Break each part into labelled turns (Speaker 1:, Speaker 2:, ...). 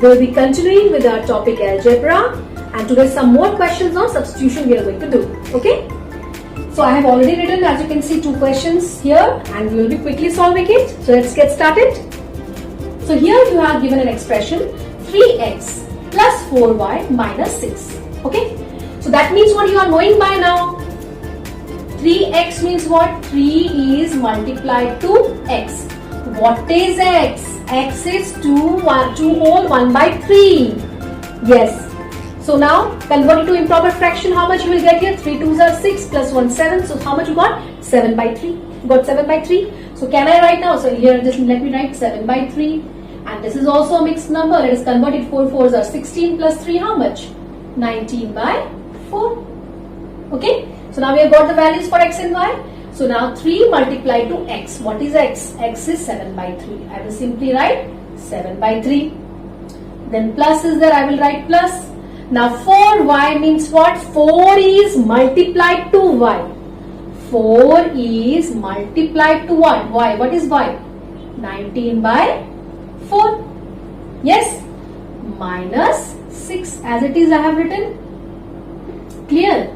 Speaker 1: We'll be continuing with our topic algebra, and today some more questions on substitution we are going to do. Okay? So I have already written, as you can see, 2 questions here, and we will be quickly solving it. So let's get started. So here you have given an expression 3x plus 4y minus 6. Okay? So that means what you are knowing by now. 3x means what? 3 is multiplied to x. What is x? X is 2 whole 1 by 3. Yes. So now convert it to improper fraction. How much you will get here? 3 2s are 6 plus 1 7. So how much you got? 7 by 3. You got 7 by 3. So can I write now? So here just let me write 7 by 3. And this is also a mixed number. Let us convert it. 4 4s are 16 plus 3 how much? 19 by 4. Okay. So now we have got the values for x and y. So now 3 multiplied to x. What is x? X is 7 by 3. I will simply write 7 by 3. Then plus is there. I will write plus. Now 4y means what? 4 is multiplied to y. 4 is multiplied to what? Y. What is y? 19 by 4. Yes. Minus 6 as it is I have written. Clear?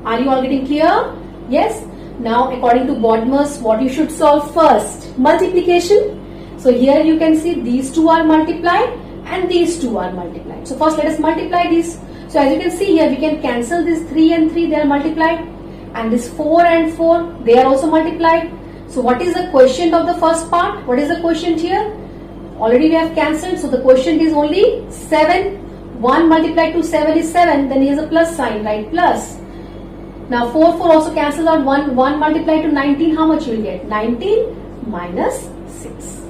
Speaker 1: Are you all getting clear? Yes. Now according to Bodmer's, what you should solve first? Multiplication. So here you can see these two are multiplied and these two are multiplied. So first let us multiply these. So as you can see here we can cancel this 3 and 3, they are multiplied, and this 4 and 4, they are also multiplied. So what is the quotient of the first part? What is the quotient here? Already we have cancelled, so the quotient is only 7. 1 multiplied to 7 is 7, then here is a plus sign, right? Plus. Now 4 also cancels out. 1 multiplied to 19, how much you will get? 19 minus 6.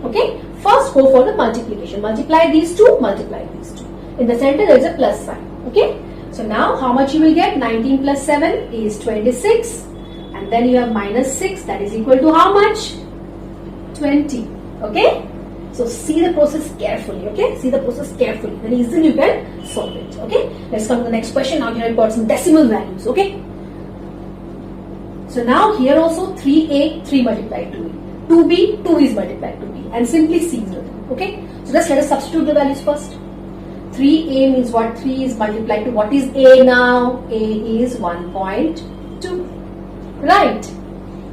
Speaker 1: Okay. First go for the multiplication. Multiply these two, multiply these two. In the center there is a plus sign. Okay. So now how much you will get? 19 plus 7 is 26. And then you have minus 6, that is equal to how much? 20. Okay. So see the process carefully. Okay. See the process carefully. Then easily you can solve it. Okay. Let's come to the next question. Now here I've got some decimal values. Okay. So now here also 3a, 3 multiplied to b. 2b, 2 is multiplied to b. And simply c is written. Okay. So just let us substitute the values first. 3a means what? 3 is multiplied to what is a now? A is 1.2. Right.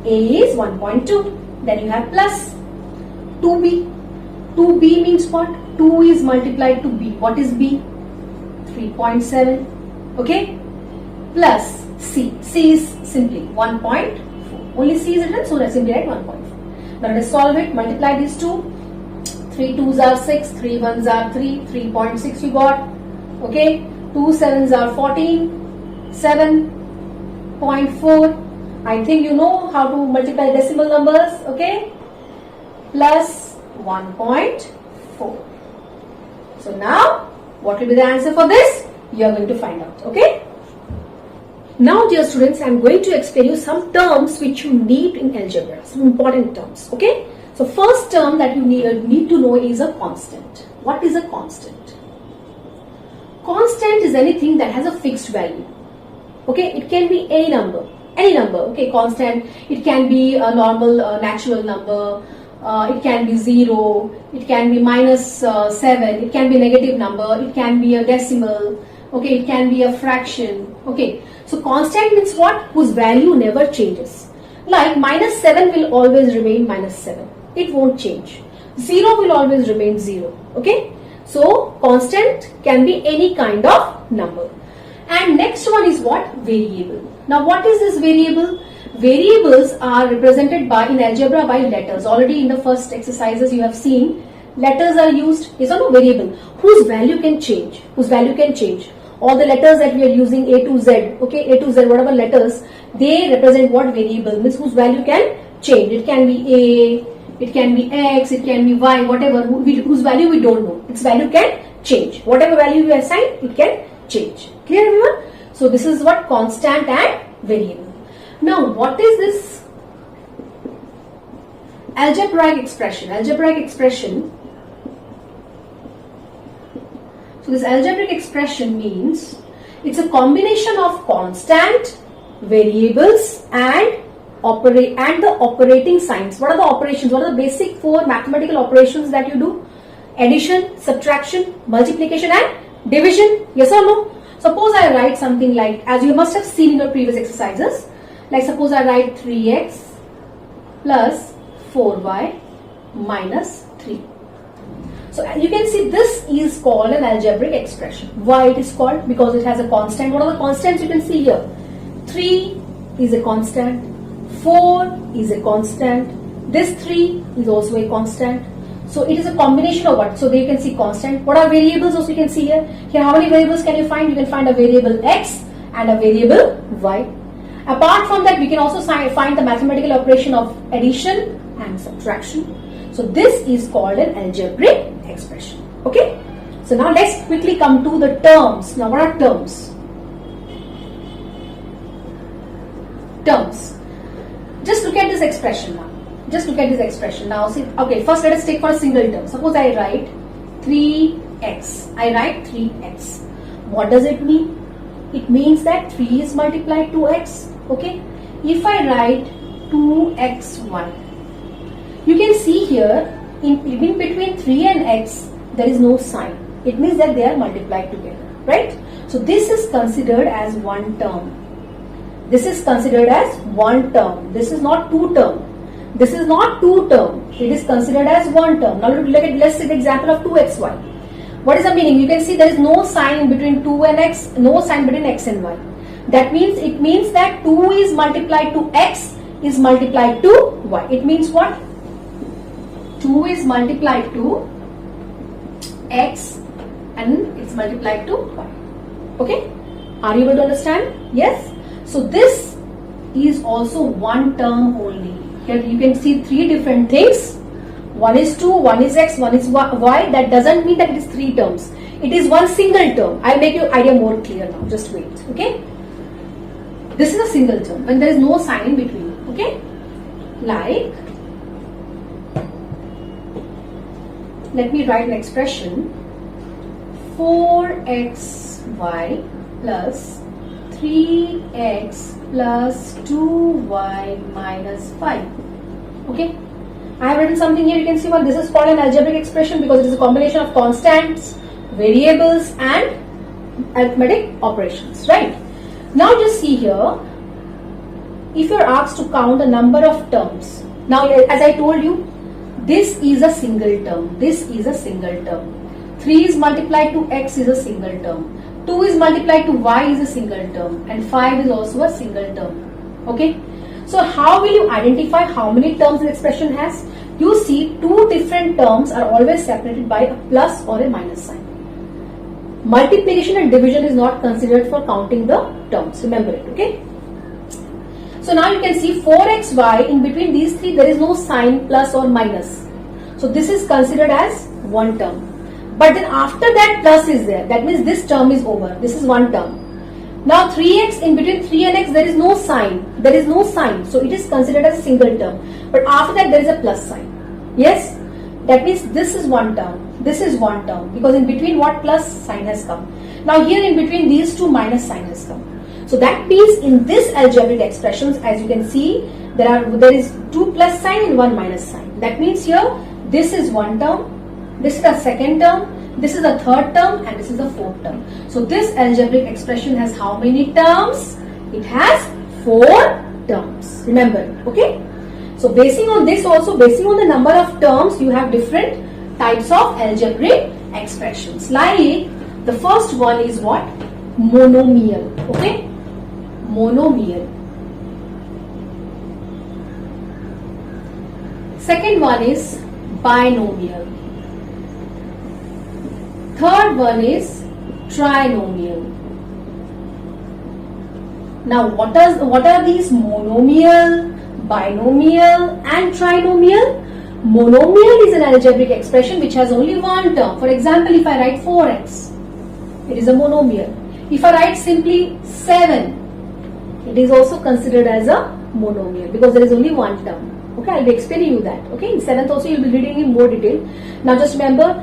Speaker 1: A is 1.2. Then you have plus 2b. 2b means what? 2 is multiplied to b. What is b? 3.7. Okay. Plus c. C is simply 1.4. Only c is written, so let's simply write 1.4. Now let us solve it. Multiply these two. 3 2s are 6. 3 1s are 3. 3.6 you got. Okay. 2 7s are 14. 7.4. I think you know how to multiply decimal numbers. Okay. Plus 1.4. So now what will be the answer for this? You are going to find out. Okay. Now dear students, I am going to explain you some terms which you need in algebra. Some important terms. Okay. So first term that you need to know is a constant. What is a constant? Constant is anything that has a fixed value. Okay. It can be any number. Any number. Okay. Constant. It can be a normal natural number. It can be 0, it can be minus 7, it can be a negative number, it can be a decimal, okay, it can be a fraction, okay. So constant means what? Whose value never changes. Like minus 7 will always remain minus 7. It won't change. 0 will always remain 0, okay. So constant can be any kind of number. And next one is what? Variable. Now what is this variable? Variables are represented by in algebra by letters. Already in the first exercises you have seen letters are used. Is or no variable whose value can change. Whose value can change. All the letters that we are using A to Z. Okay, A to Z, whatever letters, they represent what? Variable. Means whose value can change. It can be A, it can be X, it can be Y, whatever. Whose value we don't know. Its value can change. Whatever value you assign, it can change. Clear everyone? So this is what? Constant and variable. Now, what is this algebraic expression? Algebraic expression. So, this algebraic expression means it's a combination of constant, variables, and the operating signs. What are the operations? What are the basic 4 mathematical operations that you do? Addition, subtraction, multiplication and division. Yes or no? Suppose I write something like, as you must have seen in your previous exercises, like suppose I write 3x plus 4y minus 3. So you can see this is called an algebraic expression. Why it is called? Because it has a constant. What are the constants you can see here? 3 is a constant, 4 is a constant, this 3 is also a constant. So it is a combination of what? So there you can see constant. What are variables also you can see here? Here how many variables can you find? You can find a variable x and a variable y. Apart from that, we can also find the mathematical operation of addition and subtraction. So this is called an algebraic expression. Okay. So now let's quickly come to the terms. Now what are terms? Terms. Just look at this expression now. Just look at this expression now. See, okay, first let us take for a single term. Suppose I write 3x. I write 3x. What does it mean? It means that 3 is multiplied to x. Okay. If I write 2xy, you can see here in between 3 and x there is no sign. It means that they are multiplied together, right? So this is considered as one term. This is considered as one term. This is not two term. This is not two term. It is considered as one term. Now let's see the example of 2xy. What is the meaning? You can see there is no sign in between 2 and x, no sign between x and y. That means it means that 2 is multiplied to x is multiplied to y. It means what? 2 is multiplied to x and it's multiplied to y. Okay? Are you able to understand? Yes? So this is also one term only. Here you can see three different things. One is 2, one is x, one is y. That doesn't mean that it is three terms. It is one single term. I'll make your idea more clear now. Just wait. Okay? This is a single term when there is no sign in between. Okay? Like, let me write an expression. 4xy plus 3x plus 2y minus 5. Okay, I have written something here. You can see what this is called an algebraic expression because it is a combination of constants, variables and arithmetic operations, right? Now just see here, if you are asked to count the number of terms. Now as I told you, this is a single term. This is a single term. 3 is multiplied to x is a single term. 2 is multiplied to y is a single term and 5 is also a single term. Okay. So how will you identify how many terms an expression has? You see two different terms are always separated by a plus or a minus sign. Multiplication and division is not considered for counting the terms. Remember it. Okay. So now you can see 4xy, in between these three there is no sign plus or minus. So this is considered as one term. But then after that plus is there. That means this term is over. This is one term. Now 3x, in between 3 and x there is no sign. There is no sign. So it is considered as a single term. But after that there is a plus sign. Yes? That means this is one term. This is one term. Because in between what plus sign has come. Now here in between these two minus sign has come. So that means in this algebraic expressions, as you can see, there is 2 plus sign and 1 minus sign. That means here this is one term, this is the second term, this is the third term and this is the fourth term. So this algebraic expression has how many terms? It has 4 terms. Remember it, okay? So basing on this also, basing on the number of terms, you have different types of algebraic expressions. Like the first one is what? Monomial, okay? Monomial. Second one is binomial. Third one is trinomial. Now what are these? Monomial, binomial and trinomial. Monomial is an algebraic expression which has only one term. For example, if I write 4x, it is a monomial. If I write simply 7, it is also considered as a monomial because there is only one term. Okay, I'll be explaining you that. Okay, in 7th also you'll be reading in more detail. Now just remember,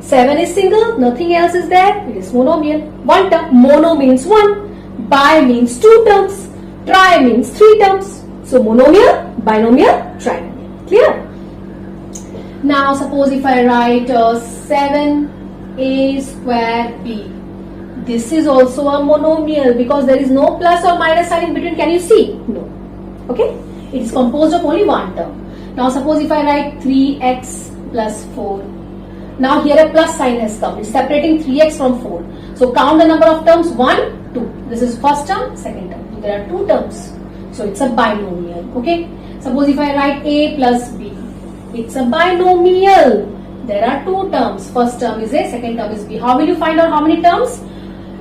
Speaker 1: 7 is single, nothing else is there, it is monomial. One term, mono means one, bi means 2 terms, tri means 3 terms. So monomial, binomial, trinomial. Clear? Now suppose if I write 7a square b. This is also a monomial because there is no plus or minus sign in between. Can you see? No. Okay. It is composed of only one term. Now suppose if I write 3x plus 4. Now here a plus sign has come. It's separating 3x from 4. So count the number of terms. 1, 2. This is first term, second term. So there are two terms. So it's a binomial. Okay. Suppose if I write a plus b. It's a binomial. There are two terms. First term is a, second term is b. How will you find out how many terms?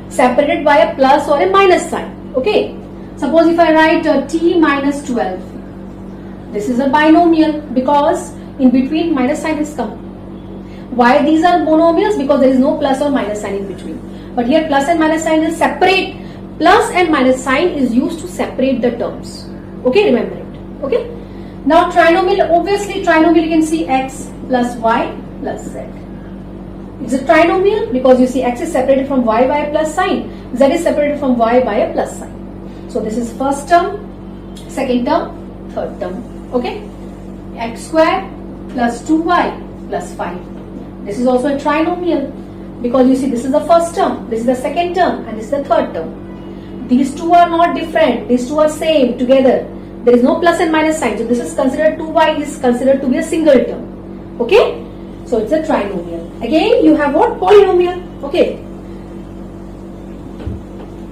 Speaker 1: Separated by a plus or a minus sign. Okay. Suppose if I write t minus 12. This is a binomial because in between minus sign has come. Why these are monomials? Because there is no plus or minus sign in between. But here plus and minus sign is separate. Plus and minus sign is used to separate the terms. Okay, remember it. Okay. Now trinomial, obviously trinomial you can see x plus y plus z. It's a trinomial because you see x is separated from y by a plus sign. Z is separated from y by a plus sign. So this is first term, second term, third term. Okay. X square plus 2y plus 5. This is also a trinomial because you see this is the first term, this is the second term and this is the third term. These two are not different. These two are same together. There is no plus and minus sign. So this is considered 2y is considered to be a single term. Okay. So it's a trinomial. Again you have what? Polynomial. Okay.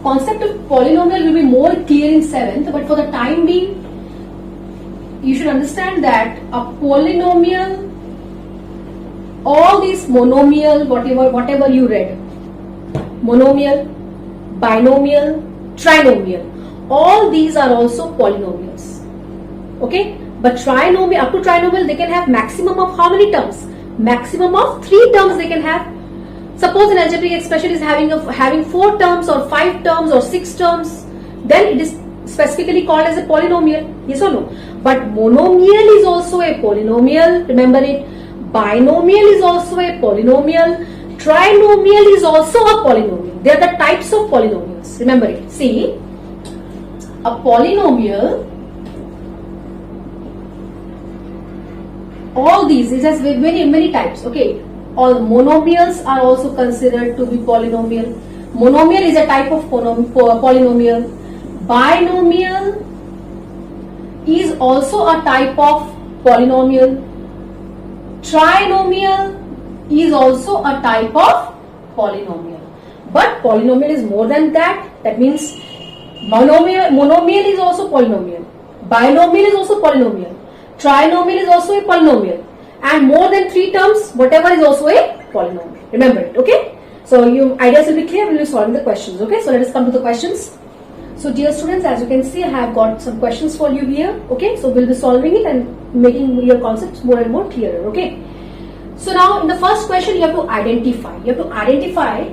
Speaker 1: Concept of polynomial will be more clear in 7th, but for the time being you should understand that a polynomial, all these monomial, whatever you read, monomial, binomial, trinomial, all these are also polynomials. Okay, but trinomial, up to trinomial they can have maximum of how many terms? Maximum of 3 terms they can have. Suppose an algebraic expression is having 4 terms or 5 terms or 6 terms, then it is specifically called as a polynomial. Yes or no? But monomial is also a polynomial. Remember it. Binomial is also a polynomial. Trinomial is also a polynomial. They are the types of polynomials. Remember it. See, a polynomial, all these, it has many types. Okay. All monomials are also considered to be polynomial. Monomial is a type of polynomial. Binomial is also a type of polynomial. Trinomial is also a type of polynomial. But polynomial is more than that. That means monomial is also polynomial. Binomial is also polynomial. Trinomial is also a polynomial. And more than 3 terms, whatever is also a polynomial. Remember it, okay? So your ideas will be clear when you solve the questions, okay? So let us come to the questions. So dear students, as you can see, I have got some questions for you here, okay? So we'll be solving it and making your concepts more and more clearer, okay? So now in the first question, you have to identify. You have to identify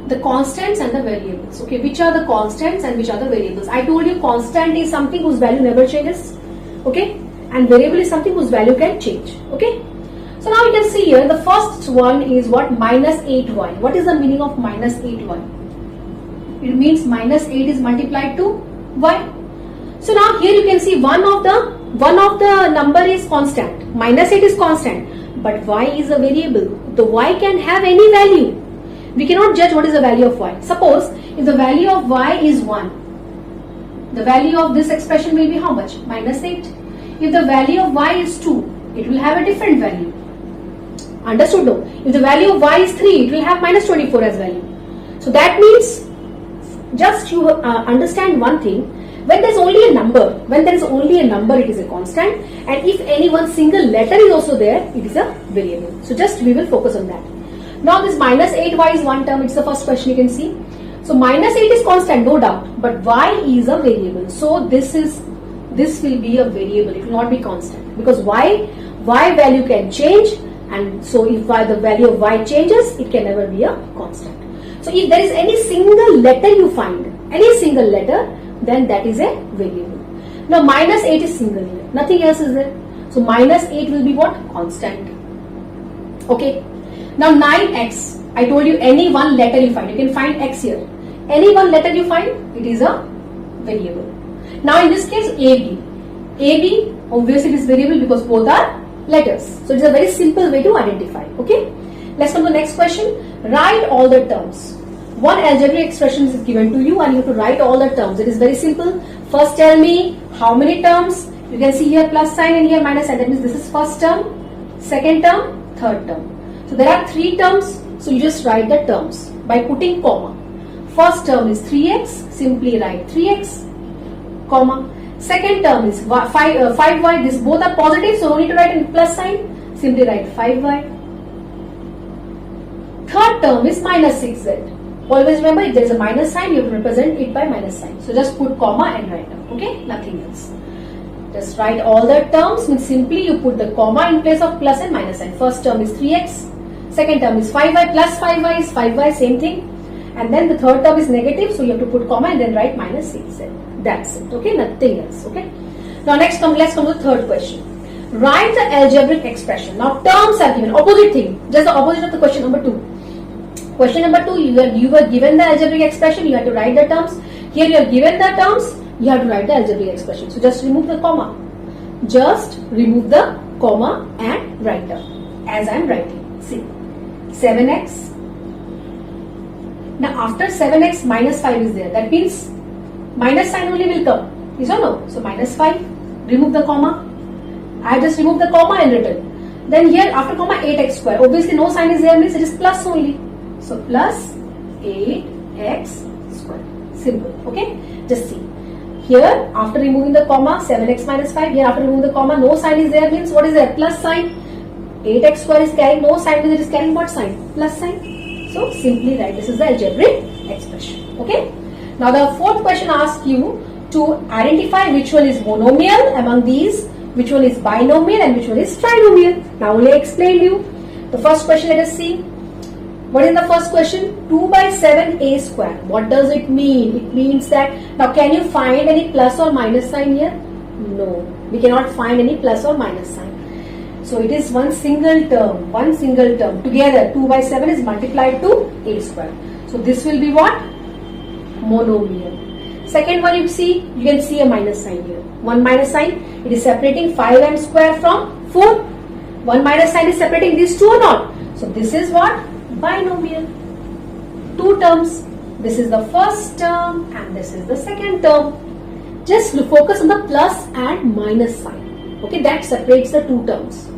Speaker 1: the constants and the variables, okay? Which are the constants and which are the variables? I told you constant is something whose value never changes, okay? And variable is something whose value can change, okay? So now you can see here, the first one is what? Minus 8y. What is the meaning of minus 8y? It means minus 8 is multiplied to y. So now here you can see one of the number is constant. Minus 8 is constant, but y is a variable. The y can have any value. We cannot judge what is the value of y. Suppose if the value of y is 1, the value of this expression will be how much? Minus 8. If the value of y is 2, it will have a different value. Understood? No? If the value of y is 3, it will have minus 24 as value. So that means, just you understand one thing, when there is only a number, it is a constant, and if any one single letter is also there, it is a variable. So just we will focus on that. Now this minus 8y is one term, it's the first question you can see. So minus 8 is constant, no doubt, but y is a variable. So this will be a variable, it will not be constant, because y value can change, and so if the value of y changes, it can never be a constant. So if there is any single letter you find, any single letter, then that is a variable. Now minus 8 is single here, nothing else is there. So minus 8 will be what? Constant. Okay. Now 9x, I told you any one letter you find, you can find x here. Any one letter you find, it is a variable. Now in this case AB, obviously it is variable because both are letters. So it is a very simple way to identify. Okay. Let's come to the next question. Write all the terms. One algebraic expression is given to you and you have to write all the terms. It is very simple. First tell me how many terms. You can see here plus sign and here minus sign. That means this is first term, second term, third term. So there are 3 terms. So you just write the terms by putting comma. First term is 3x. Simply write 3x, comma. Second term is 5y. This both are positive, so no need to write in plus sign. Simply write 5y. Third term is minus 6z. Always remember, if there is a minus sign, you have to represent it by minus sign. So just put comma and write down. Okay, nothing else. Just write all the terms. Means simply you put the comma in place of plus and minus sign. First term is 3x. Second term is 5y. Plus 5y is 5y. Same thing. And then the third term is negative, so you have to put comma and then write minus 6z. That's it. Okay, nothing else. Okay. Now let's come to the third question. Write the algebraic expression. Now terms are given. Opposite thing. Just the opposite of the question number 2. Question number 2, you were given the algebraic expression, you have to write the terms. Here you are given the terms, you have to write the algebraic expression. So just remove the comma. Just remove the comma and write down as I am writing. See, 7x. Now after 7x minus 5 is there. That means minus sign only will come. Yes or no? So minus 5. Remove the comma. I have just removed the comma and written. Then here after comma 8x square. Obviously no sign is there, means it is plus only. So plus 8x square. Simple. Okay. Just see. Here after removing the comma 7x minus 5. Here after removing the comma no sign is there, means what is there? Plus sign. 8x square is carrying no sign, means it is carrying what sign? Plus sign. So simply write this is the algebraic expression. Okay. Now the fourth question asks you to identify which one is monomial among these, which one is binomial and which one is trinomial. Now only I explained you. The first question, let us see. What is the first question? 2 by 7a square. What does it mean? It means that, now can you find any plus or minus sign here? No. We cannot find any plus or minus sign. So it is one single term. One single term. Together 2 by 7 is multiplied to a square. So this will be what? Monomial. Second one, you can see a minus sign here. One minus sign. It is separating 5m square from 4. One minus sign is separating these two or not? So this is what? Binomial. 2 terms. This is the first term and this is the second term. Just focus on the plus and minus sign. Okay, that separates the 2 terms.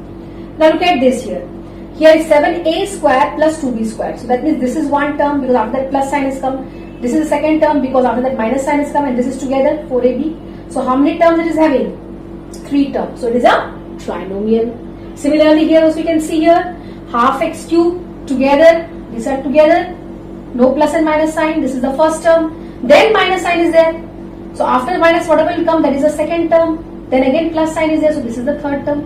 Speaker 1: Now look at this here. Here is 7a square plus 2b square. So that means this is one term because after that plus sign is come. This is the second term because after that minus sign is come, and this is together 4ab. So how many terms it is having? 3 terms. So it is a trinomial. Similarly here also you can see here half x cube. Together, these are together, no plus and minus sign, this is the first term, then minus sign is there. So after minus whatever will come, that is the second term, then again plus sign is there, so this is the third term.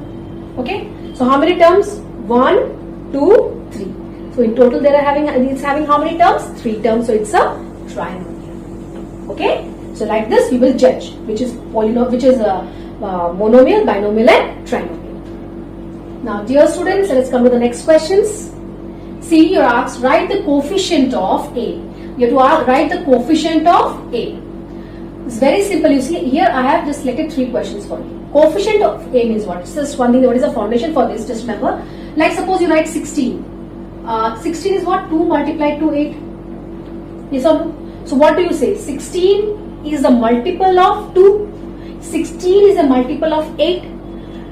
Speaker 1: Okay, so how many terms? 1, 2, 3. So in total it's having how many terms? 3 terms, so it's a trinomial. Okay, so like this you will judge which is monomial, binomial and trinomial. Now dear students, let us come to the next questions. See, you are asked, write the coefficient of A. You have to write the coefficient of A. It's very simple. You see, here I have just selected 3 questions for you. Coefficient of A means what? It's just one thing. What is the foundation for this? Just remember. Like suppose you write 16. 16 is what? 2 multiplied to 8. Yes or no? So what do you say? 16 is a multiple of 2. 16 is a multiple of 8.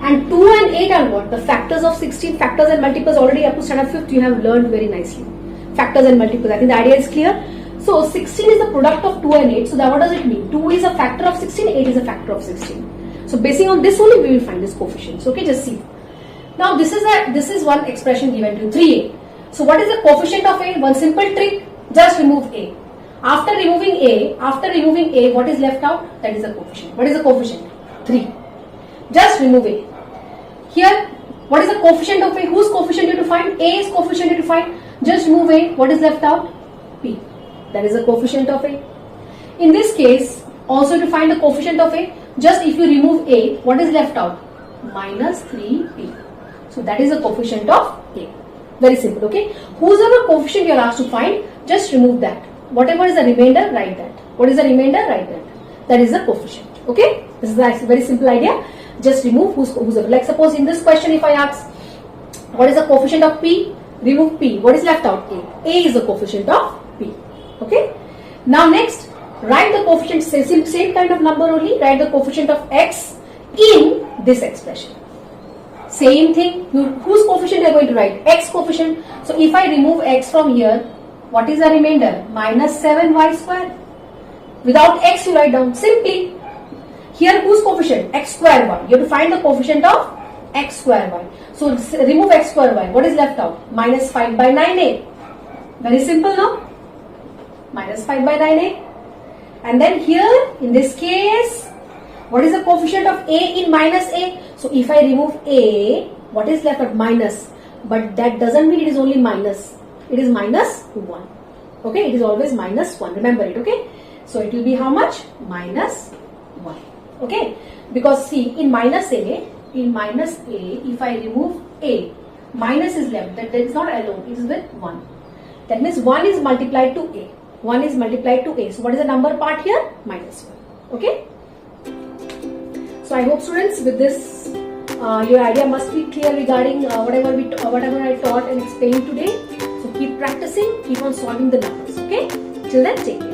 Speaker 1: And 2 and 8 are what? The factors of 16, factors and multiples already up to standard 5th you have learned very nicely. Factors and multiples, I think the idea is clear. So 16 is the product of 2 and 8. So that what does it mean? 2 is a factor of 16, 8 is a factor of 16. So basing on this only we will find this coefficients. Okay, just see. Now this is one expression given to 3a. So what is the coefficient of A? One simple trick, just remove A. After removing A, what is left out? That is the coefficient. What is the coefficient? 3. Just remove A. Here, what is the coefficient of A? Whose coefficient you have to find? A's coefficient you have to find. Just remove A. What is left out? P. That is the coefficient of A. In this case, also to find the coefficient of A, just if you remove A, what is left out? Minus 3P. So that is the coefficient of A. Very simple, okay? Whosever coefficient you are asked to find, just remove that. Whatever is the remainder, write that. What is the remainder? Write that. That is the coefficient, okay? This is a very simple idea. just remove who's ever. Like suppose in this question, if I ask, what is the coefficient of P? Remove P. What is left out? A. A is the coefficient of P. Okay. Now next, write the coefficient, same kind of number only, write the coefficient of X in this expression. Same thing, whose coefficient you are going to write? X coefficient. So if I remove X from here, what is the remainder? Minus 7y square. Without X you write down simply. Here whose coefficient? X square y. You have to find the coefficient of X square y. So remove X square y. What is left out? Minus 5 by 9a. Very simple, no? Minus 5 by 9a. And then here, in this case, what is the coefficient of a in minus a? So if I remove a, what is left out? Minus. But that doesn't mean it is only minus. It is minus 1. Okay, it is always minus 1. Remember it, okay? So it will be how much? Minus 1. Okay, because see, in minus a, if I remove a, minus is left. That is not alone, it is with 1. That means 1 is multiplied to a. 1 is multiplied to a. So what is the number part here? Minus 1. Okay. So I hope students, with this your idea must be clear regarding whatever I taught and explained today. So keep practicing, keep on solving the numbers. Okay. Till then, take care.